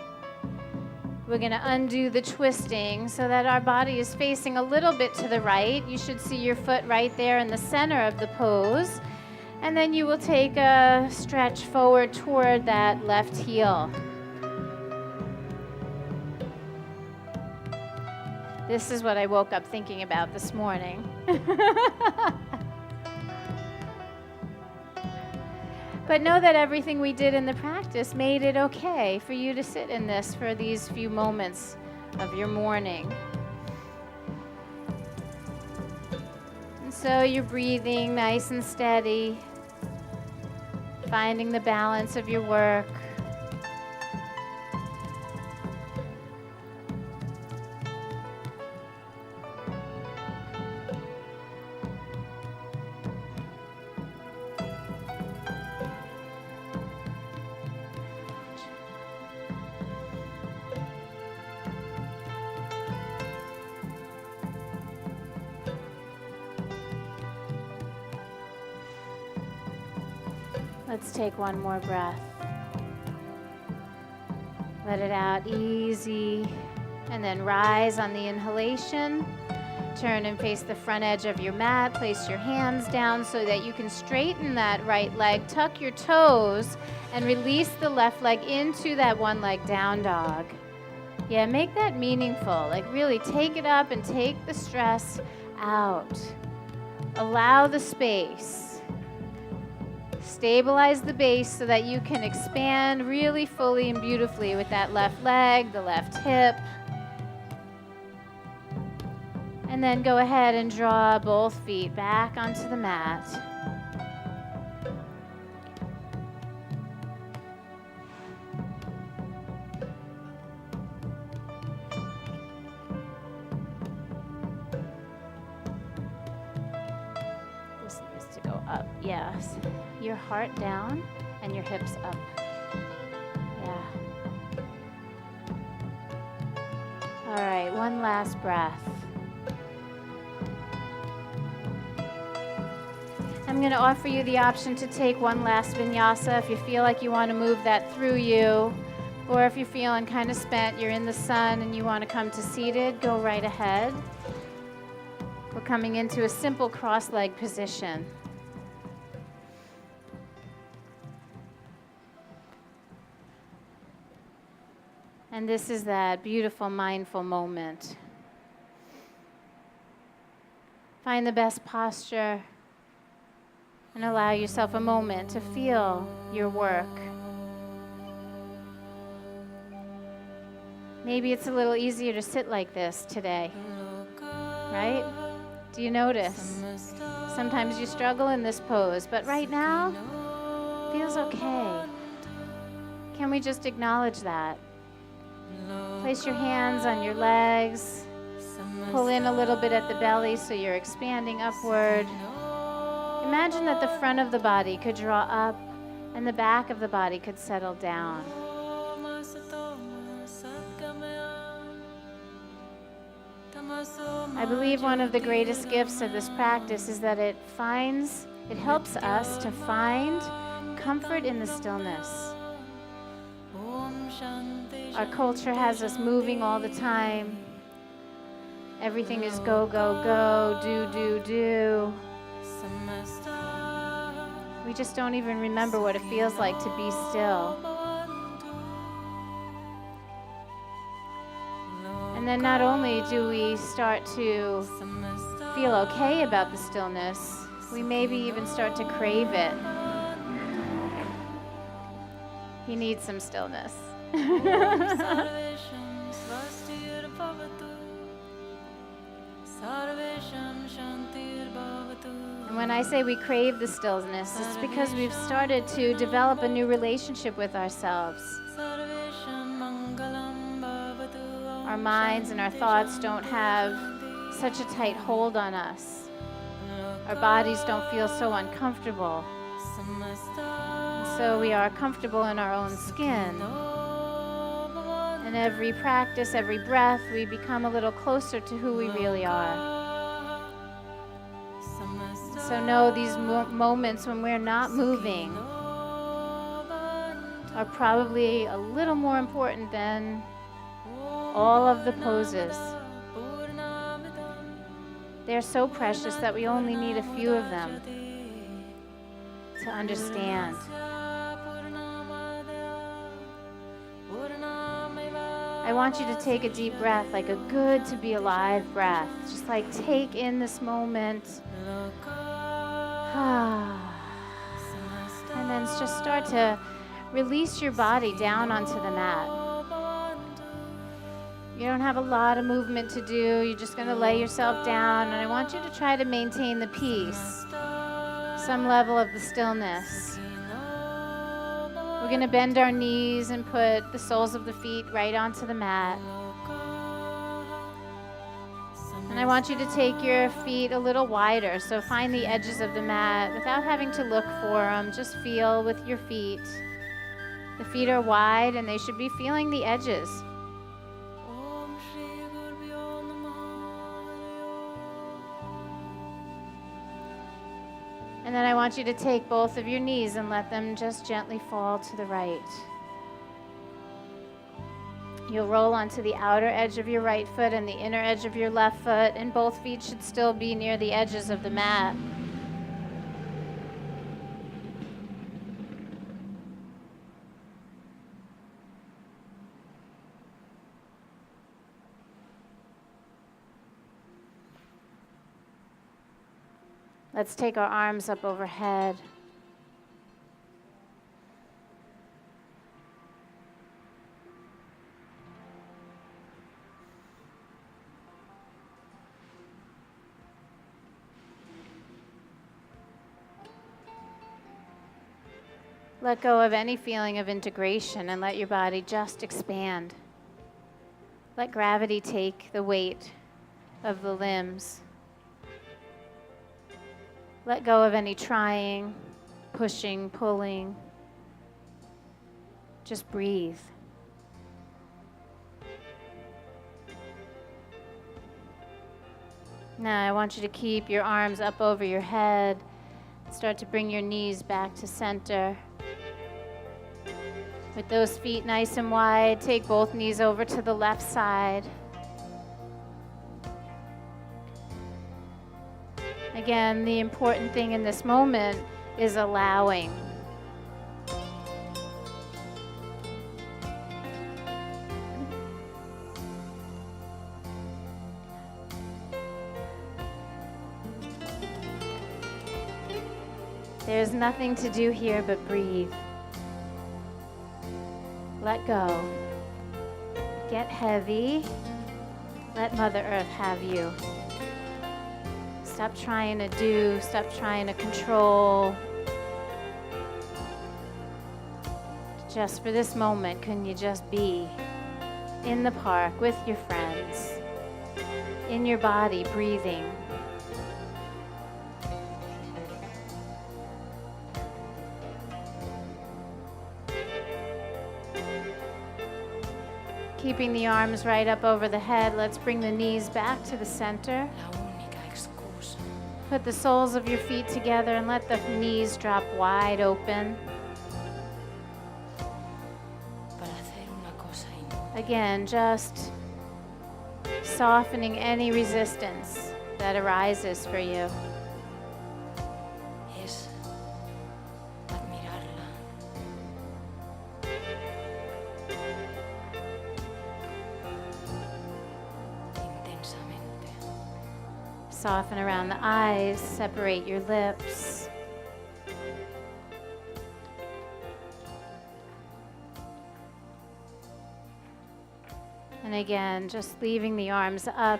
We're going to undo the twisting so that our body is facing a little bit to the right. You should see your foot right there in the center of the pose. And then you will take a stretch forward toward that left heel. This is what I woke up thinking about this morning. But know that everything we did in the practice made it okay for you to sit in this for these few moments of your morning. And so you're breathing nice and steady, finding the balance of your work. Let's take one more breath. Let it out easy. And then rise on the inhalation. Turn and face the front edge of your mat. Place your hands down so that you can straighten that right leg. Tuck your toes and release the left leg into that one leg down dog. Yeah, make that meaningful. Like really take it up and take the stress out. Allow the space. Stabilize the base so that you can expand really fully and beautifully with that left leg, the left hip. And then go ahead and draw both feet back onto the mat. This needs to go up, yes. Your heart down and your hips up. Yeah. All right, one last breath. I'm going to offer you the option to take one last vinyasa if you feel like you want to move that through you, or if you're feeling kind of spent, you're in the sun and you want to come to seated, go right ahead. We're coming into a simple cross-leg position. And this is that beautiful, mindful moment. Find the best posture and allow yourself a moment to feel your work. Maybe it's a little easier to sit like this today, right? Do you notice? Sometimes you struggle in this pose, but right now, feels okay. Can we just acknowledge that? Place your hands on your legs. Pull in a little bit at the belly so you're expanding upward. Imagine that the front of the body could draw up and the back of the body could settle down. I believe one of the greatest gifts of this practice is that it helps us to find comfort in the stillness. Our culture has us moving all the time. Everything is go, go, go, do. We just don't even remember what it feels like to be still. And then not only do we start to feel okay about the stillness, we maybe even start to crave it. You need some stillness. And when I say we crave the stillness, it's because we've started to develop a new relationship with ourselves. Our minds and our thoughts don't have such a tight hold on us. Our bodies don't feel so uncomfortable. And so we are comfortable in our own skin. And every practice, every breath, we become a little closer to who we really are. So know these moments when we're not moving are probably a little more important than all of the poses. They're so precious that we only need a few of them to understand. I want you to take a deep breath, like a good to be alive breath. Just like take in this moment. And then just start to release your body down onto the mat. You don't have a lot of movement to do. You're just going to lay yourself down, and I want you to try to maintain the peace, some level of the stillness. We're going to bend our knees and put the soles of the feet right onto the mat. And I want you to take your feet a little wider, so find the edges of the mat without having to look for them. Just feel with your feet. The feet are wide, and they should be feeling the edges. And then I want you to take both of your knees and let them just gently fall to the right. You'll roll onto the outer edge of your right foot and the inner edge of your left foot, and both feet should still be near the edges of the mat. Let's take our arms up overhead. Let go of any feeling of integration and let your body just expand. Let gravity take the weight of the limbs. Let go of any trying, pushing, pulling. Just breathe. Now I want you to keep your arms up over your head. Start to bring your knees back to center. With those feet nice and wide, take both knees over to the left side. Again, the important thing in this moment is allowing. There's nothing to do here but breathe. Let go. Get heavy. Let Mother Earth have you. Stop trying to do, stop trying to control. Just for this moment, can you just be in the park with your friends, in your body, breathing? Keeping the arms right up over the head, let's bring the knees back to the center. Put the soles of your feet together and let the knees drop wide open. Again, just softening any resistance that arises for you. Soften around the eyes, separate your lips. And again, just leaving the arms up.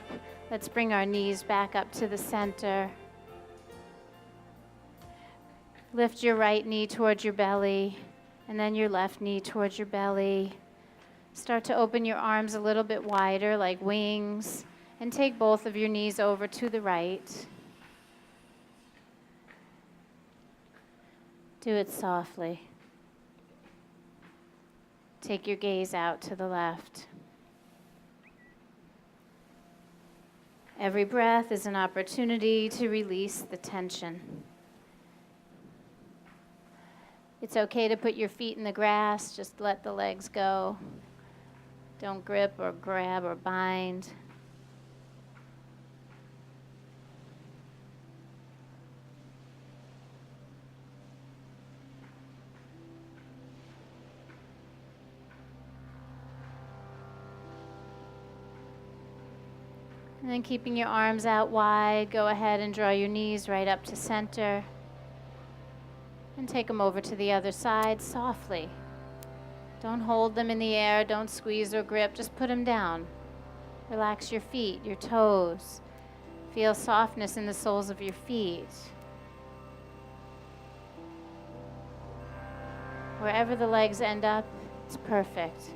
Let's bring our knees back up to the center. Lift your right knee towards your belly, and then your left knee towards your belly. Start to open your arms a little bit wider, like wings. And take both of your knees over to the right. Do it softly. Take your gaze out to the left. Every breath is an opportunity to release the tension. It's okay to put your feet in the grass, just let the legs go. Don't grip or grab or bind. And then keeping your arms out wide, go ahead and draw your knees right up to center. And take them over to the other side softly. Don't hold them in the air, don't squeeze or grip, just put them down. Relax your feet, your toes. Feel softness in the soles of your feet. Wherever the legs end up, it's perfect.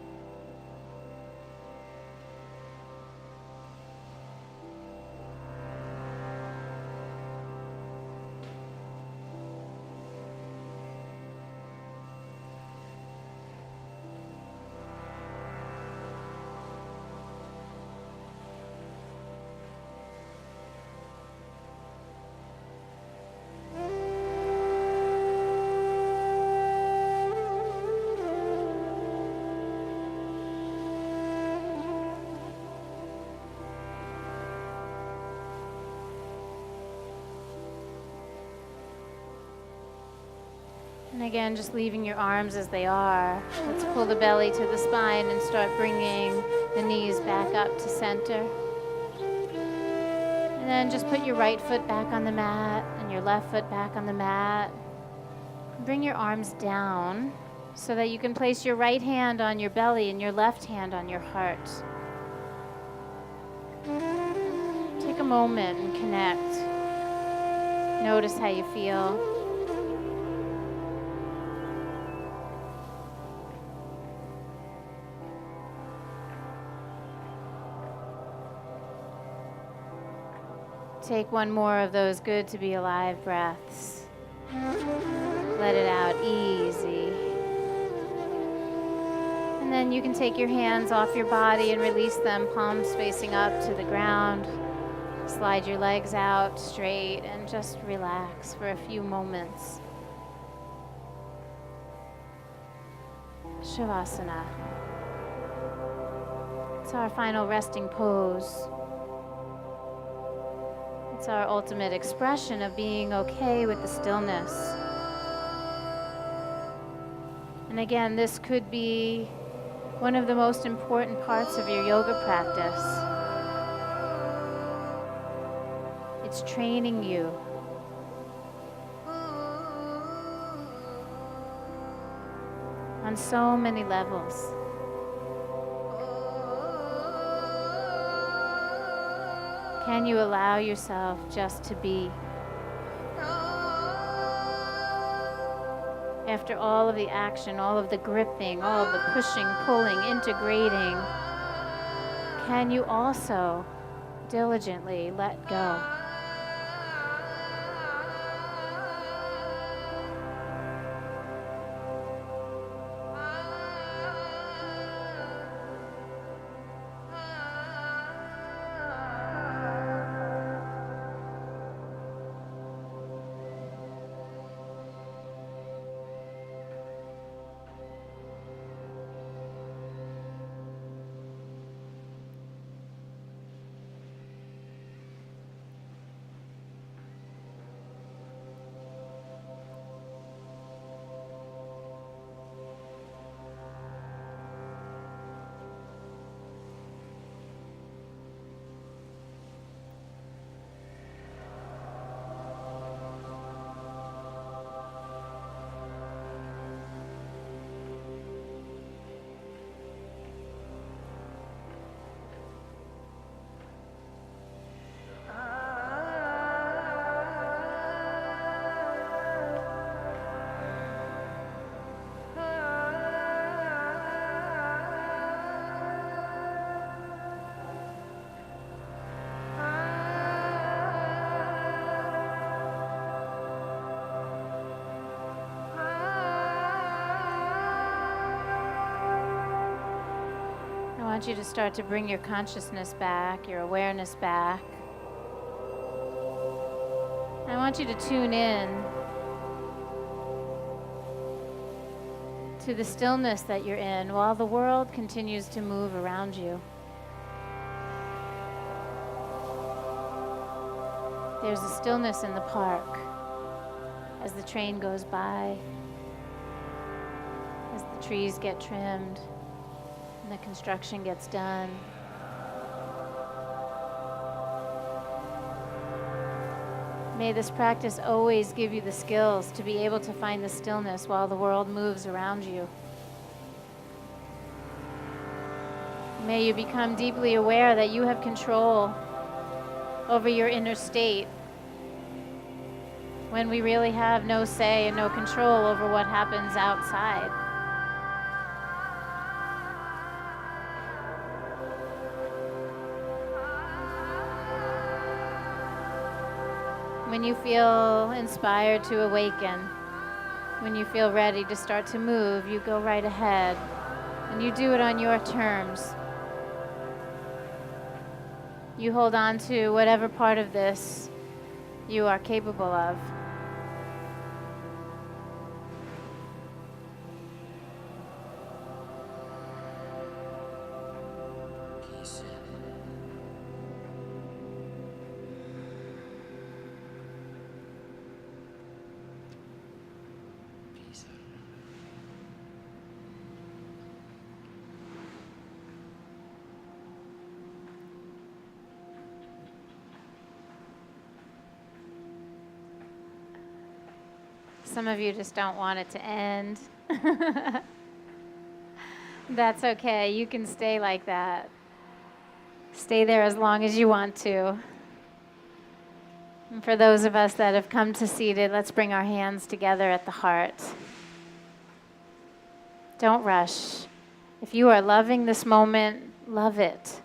And again, just leaving your arms as they are. Let's pull the belly to the spine and start bringing the knees back up to center. And then just put your right foot back on the mat and your left foot back on the mat. Bring your arms down so that you can place your right hand on your belly and your left hand on your heart. Take a moment and connect. Notice how you feel. Take one more of those good to be alive breaths. Let it out easy. And then you can take your hands off your body and release them, palms facing up to the ground. Slide your legs out straight and just relax for a few moments. Shavasana. It's our final resting pose. It's our ultimate expression of being okay with the stillness. And again, this could be one of the most important parts of your yoga practice. It's training you on so many levels. Can you allow yourself just to be? After all of the action, all of the gripping, all of the pushing, pulling, integrating, can you also diligently let go? I want you to start to bring your consciousness back, your awareness back. want you to tune in to the stillness that you're in while the world continues to move around you. There's a stillness in the park as the train goes by, as the trees get trimmed and the construction gets done. May this practice always give you the skills to be able to find the stillness while the world moves around you. May you become deeply aware that you have control over your inner state when we really have no say and no control over what happens outside. When you feel inspired to awaken, when you feel ready to start to move, you go right ahead and you do it on your terms. You hold on to whatever part of this you are capable of. Some of you just don't want it to end. That's okay. You can stay like that. Stay there as long as you want to. And for those of us that have come to seated, let's bring our hands together at the heart. Don't rush. If you are loving this moment, love it.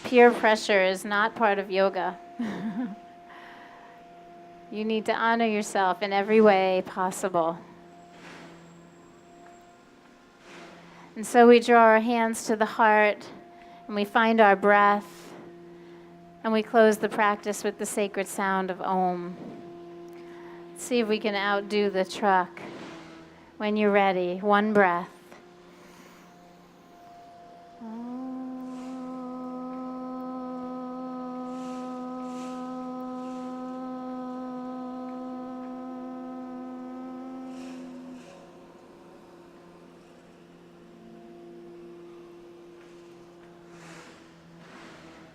Peer pressure is not part of yoga. You need to honor yourself in every way possible. And so we draw our hands to the heart, and we find our breath, and we close the practice with the sacred sound of Om. Let's see if we can outdo the truck. When you're ready, one breath.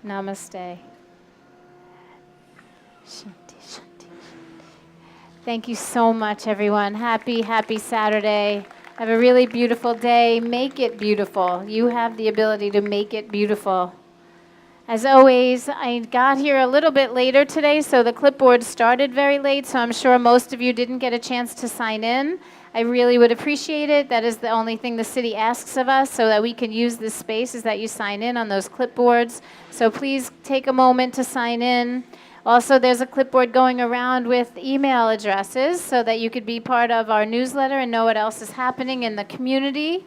Namaste. Shanti, shanti. Thank you so much, everyone. Happy Saturday. Have a really beautiful day. Make it beautiful. You have the ability to make it beautiful. As always, I got here a little bit later today, so the clipboard started very late, so I'm sure most of you didn't get a chance to sign in. I really would appreciate it. That is the only thing the city asks of us so that we can use this space is that you sign in on those clipboards. So please take a moment to sign in. Also, there's a clipboard going around with email addresses so that you could be part of our newsletter and know what else is happening in the community.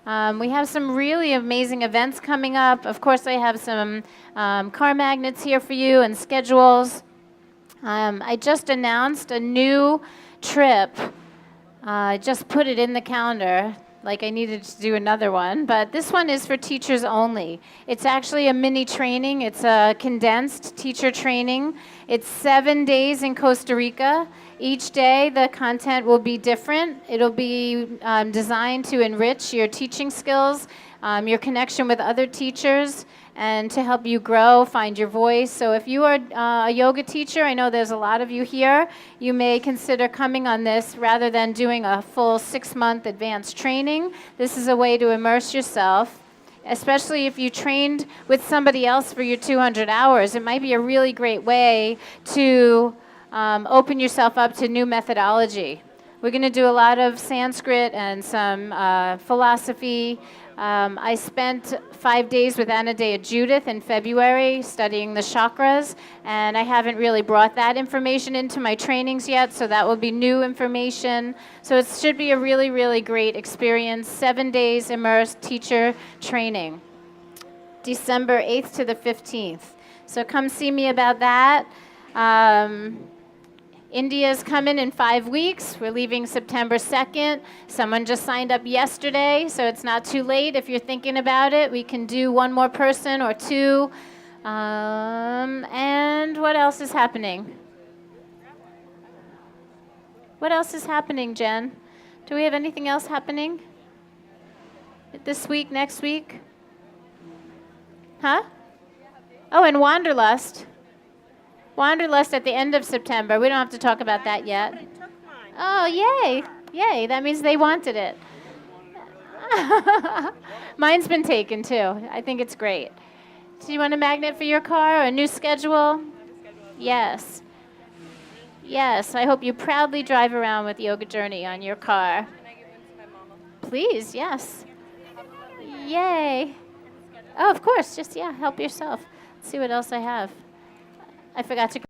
We have some really amazing events coming up. Of course, I have some car magnets here for you and schedules. I just announced a new trip. I just put it in the calendar, like I needed to do another one, but this one is for teachers only. It's actually a mini training. It's a condensed teacher training. It's 7 days in Costa Rica. Each day, the content will be different. It'll be designed to enrich your teaching skills, your connection with other teachers, and to help you grow, find your voice. So if you are a yoga teacher, I know there's a lot of you here, you may consider coming on this rather than doing a full 6-month advanced training. This is a way to immerse yourself, especially if you trained with somebody else for your 200 hours. It might be a really great way to open yourself up to new methodology. We're going to do a lot of Sanskrit and some philosophy. I spent 5 days with Anodea Judith in February studying the chakras, and I haven't really brought that information into my trainings yet, so that will be new information. So it should be a really, really great experience. 7 days immersed teacher training, December 8th to the 15th. So come see me about that. India's coming in 5 weeks. We're leaving September 2nd. Someone just signed up yesterday, so it's not too late. If you're thinking about it, we can do one more person or two. And what else is happening? What else is happening, Jen? Do we have anything else happening? This week, next week? Huh? Oh, and Wanderlust. Wanderlust at the end of September. We don't have to talk about that yet. Oh, yay. Yay. That means they wanted it. Mine's been taken, too. I think it's great. Do you want a magnet for your car or a new schedule? Yes. Yes. I hope you proudly drive around with Yoga Journey on your car. Can I give one to my mama? Please, yes. Yay. Oh, of course. Just, yeah, help yourself. Let's see what else I have. I forgot to